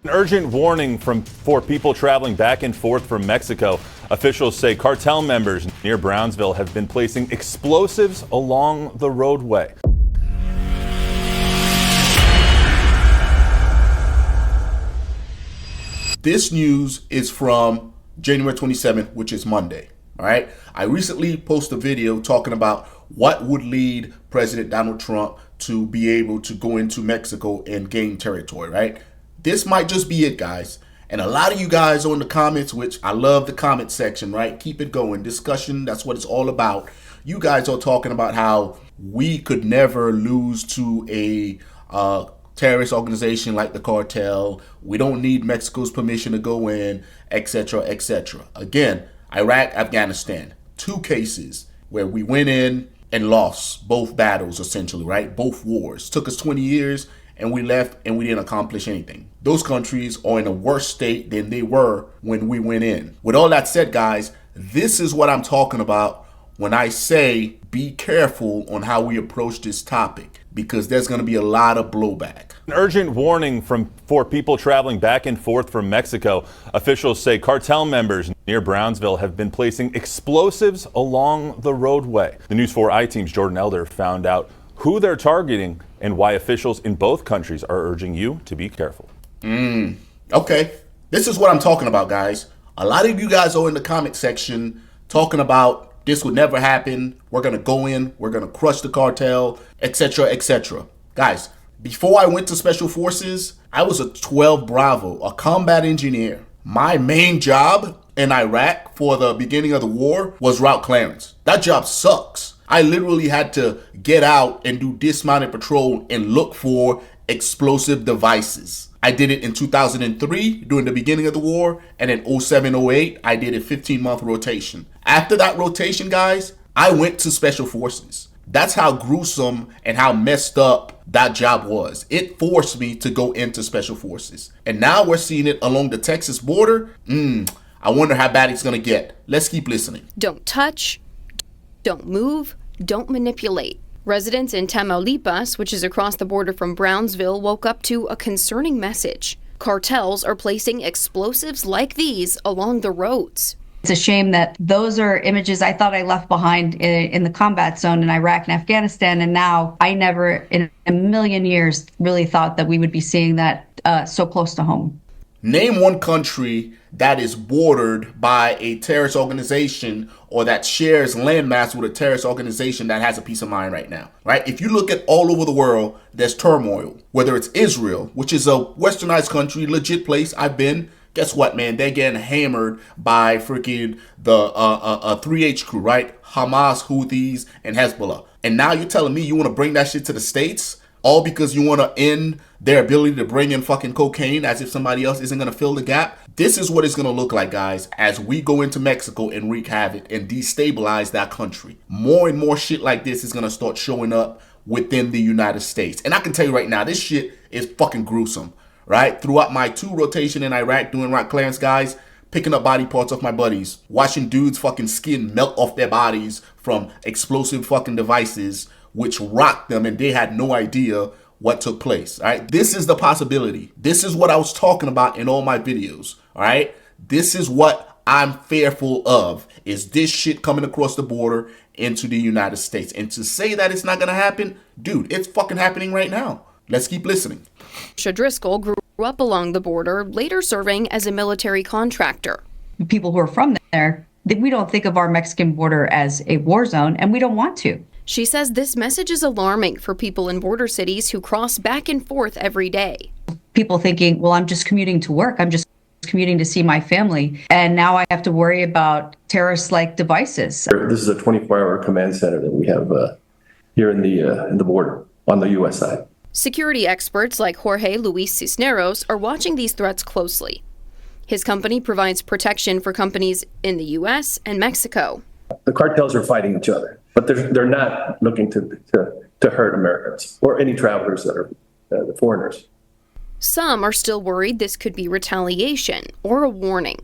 An urgent warning for people traveling back and forth from Mexico. Officials say cartel members near Brownsville have been placing explosives along the roadway. This news is from January 27th, which is Monday. All right. I recently posted a video talking about what would lead President Donald Trump to be able to go into Mexico and gain territory, right? This might just be it, guys. And a lot of you guys are in the comments, which I love the comment section, right? Keep it going. Discussion, that's what it's all about. You guys are talking about how we could never lose to a terrorist organization like the cartel. We don't need Mexico's permission to go in, etc., etc. Again, Iraq, Afghanistan, two cases where we went in and lost both battles, essentially, right? Both wars. Took us 20 years and we left and we didn't accomplish anything. Those countries are in a worse state than they were when we went in. With all that said, guys, this is what I'm talking about when I say be careful on how we approach this topic, because there's going to be a lot of blowback. An urgent warning for people traveling back and forth from Mexico. Officials say cartel members near Brownsville have been placing explosives along the roadway. The News 4 I-Team's Jordan Elder found out who they're targeting and why officials in both countries are urging you to be careful. Okay, this is what I'm talking about, guys. A lot of you guys are in the comment section talking about this would never happen. We're going to go in, we're going to crush the cartel, etc., etc. Guys, before I went to Special Forces, I was a 12 Bravo, a combat engineer. My main job in Iraq for the beginning of the war was route clearance. That job sucks. I literally had to get out and do dismounted patrol and look for explosive devices. I did it in 2003 during the beginning of the war, and in 07-08 I did a 15-month rotation. After that rotation, guys, I went to Special Forces. That's how gruesome and how messed up that job was. It forced me to go into Special Forces. And now we're seeing it along the Texas border. I wonder how bad it's going to get. Let's keep listening. Don't touch, don't move, don't manipulate. Residents in Tamaulipas, which is across the border from Brownsville, woke up to a concerning message. Cartels are placing explosives like these along the roads. It's a shame that those are images I thought I left behind in the combat zone in Iraq and Afghanistan, and now I never in a million years really thought that we would be seeing that so close to home. Name one country that is bordered by a terrorist organization or that shares landmass with a terrorist organization that has a peace of mind right now, right? If you look at all over the world, there's turmoil. Whether it's Israel, which is a westernized country, legit place, I've been. Guess what, man? They're getting hammered by freaking the 3H crew, right? Hamas, Houthis, and Hezbollah. And now you're telling me you want to bring that shit to the States? All because you want to end their ability to bring in fucking cocaine as if somebody else isn't going to fill the gap? This is what it's going to look like, guys, as we go into Mexico and wreak havoc and destabilize that country. More and more shit like this is going to start showing up within the United States. And I can tell you right now, this shit is fucking gruesome, right? Throughout my 2 rotation in Iraq doing route clearance, guys, picking up body parts of my buddies, watching dudes fucking skin melt off their bodies from explosive fucking devices which rocked them and they had no idea what took place. All right, this is the possibility. This is what I was talking about in all my videos. All right, this is what I'm fearful of, is this shit coming across the border into the United States. And to say that it's not gonna happen, dude, it's fucking happening right now. Let's keep listening. Driscoll grew up along the border, later serving as a military contractor. People who are from there, we don't think of our Mexican border as a war zone, and we don't want to. She says this message is alarming for people in border cities who cross back and forth every day. People thinking, well, I'm just commuting to work. I'm just commuting to see my family. And now I have to worry about terrorist-like devices. This is a 24-hour command center that we have here in the border on the U.S. side. Security experts like Jorge Luis Cisneros are watching these threats closely. His company provides protection for companies in the U.S. and Mexico. The cartels are fighting each other, but they're not looking to hurt Americans or any travelers that are the foreigners. Some are still worried this could be retaliation or a warning.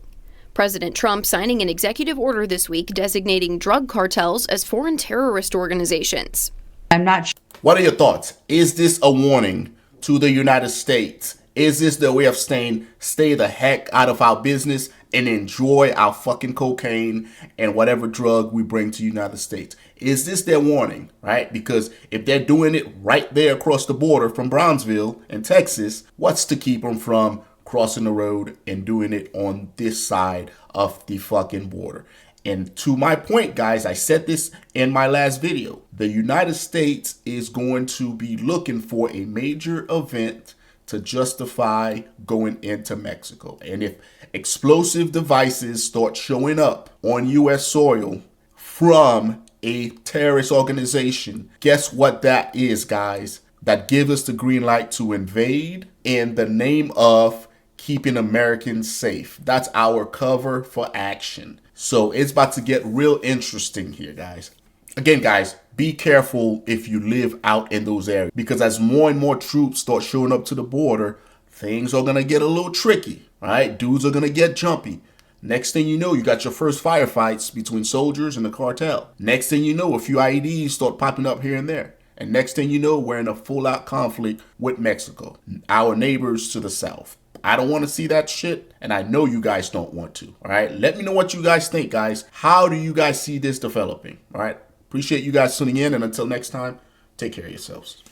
President Trump signing an executive order this week designating drug cartels as foreign terrorist organizations. I'm not sure. What are your thoughts? Is this a warning to the United States Is this their way of saying, stay the heck out of our business and enjoy our fucking cocaine and whatever drug we bring to the United States? Is this their warning, right? Because if they're doing it right there across the border from Brownsville in Texas, what's to keep them from crossing the road and doing it on this side of the fucking border? And to my point, guys, I said this in my last video. The United States is going to be looking for a major event to justify going into Mexico. And if explosive devices start showing up on U.S. soil from a terrorist organization, guess what that is, guys? That gives us the green light to invade in the name of keeping Americans safe. That's our cover for action. So it's about to get real interesting here, guys. Again, guys, be careful if you live out in those areas, because as more and more troops start showing up to the border, things are going to get a little tricky, right? Dudes are going to get jumpy. Next thing you know, you got your first firefights between soldiers and the cartel. Next thing you know, a few IEDs start popping up here and there. And next thing you know, we're in a full-out conflict with Mexico, our neighbors to the south. I don't want to see that shit, and I know you guys don't want to, all right? Let me know what you guys think, guys. How do you guys see this developing, all right? Appreciate you guys tuning in, and until next time, take care of yourselves.